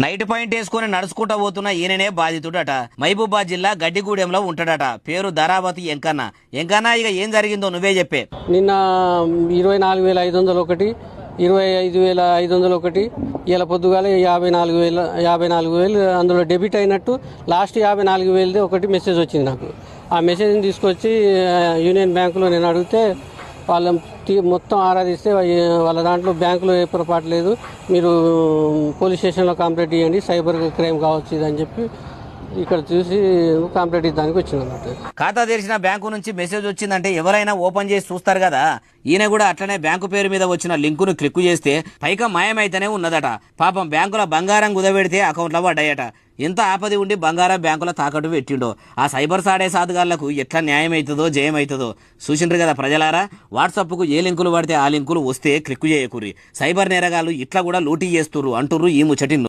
Night point వేసుకుని నడుచుకుంటా పోతున్న ఈయననే బాధితుడట. మహబూబాద్ జిల్లా గడ్డిగూడెంలో ఉంటాడట. పేరు ధరావతి ఎంకన్న. ఎంకన్న, ఇక ఏం జరిగిందో నువ్వే చెప్పే. నిన్న 24,500 ఒకటి, 25,500 ఒకటి, ఇలా పొద్దుగాల 54,000 అందులో డెబిట్ అయినట్టు లాస్ట్ 54,000 ఒకటి మెసేజ్ వచ్చింది నాకు. ఆ మెసేజ్ని తీసుకొచ్చి యూనియన్ బ్యాంకులో నేను అడిగితే వాళ్ళ మొత్తం ఆరాధిస్తే వాళ్ళ దాంట్లో బ్యాంకులో ఏ పొరపాటు లేదు, మీరు పోలీస్ స్టేషన్లో కంప్లైంట్ ఇవ్వండి, సైబర్ క్రైమ్ కావచ్చు ఇదని చెప్పి ఇక్కడ చూసి కంప్లైంట్ ఇవ్వడానికి వచ్చిందన్నట్టు. ఖాతా తెరిచిన బ్యాంకు నుంచి మెసేజ్ వచ్చిందంటే ఎవరైనా ఓపెన్ చేసి చూస్తారు కదా. ఈయన కూడా అట్లనే బ్యాంకు పేరు మీద వచ్చిన లింకును క్లిక్ చేస్తే పైగా మాయమైతేనే ఉన్నదట. పాపం బ్యాంకుల బంగారం కుదబెడితే అకౌంట్లో పడ్డాయట. ఎంత ఆపది ఉండి బంగారం బ్యాంకుల తాకట్టు పెట్టిండో. ఆ సైబర్ సాడే సాధుగాళ్లకు ఎట్లా న్యాయం అవుతుందో జయమవుతుందో చూసిండ్రు కదా ప్రజలారా. వాట్సాప్కు ఏ లింకులు పడితే ఆ లింకులు వస్తే క్లిక్ చేయకూరి. సైబర్ నేరగాళ్ళు ఇట్లా కూడా లూటీ చేస్తుర్రు అంటుర్రు ఈ ముచ్చటిన్ను.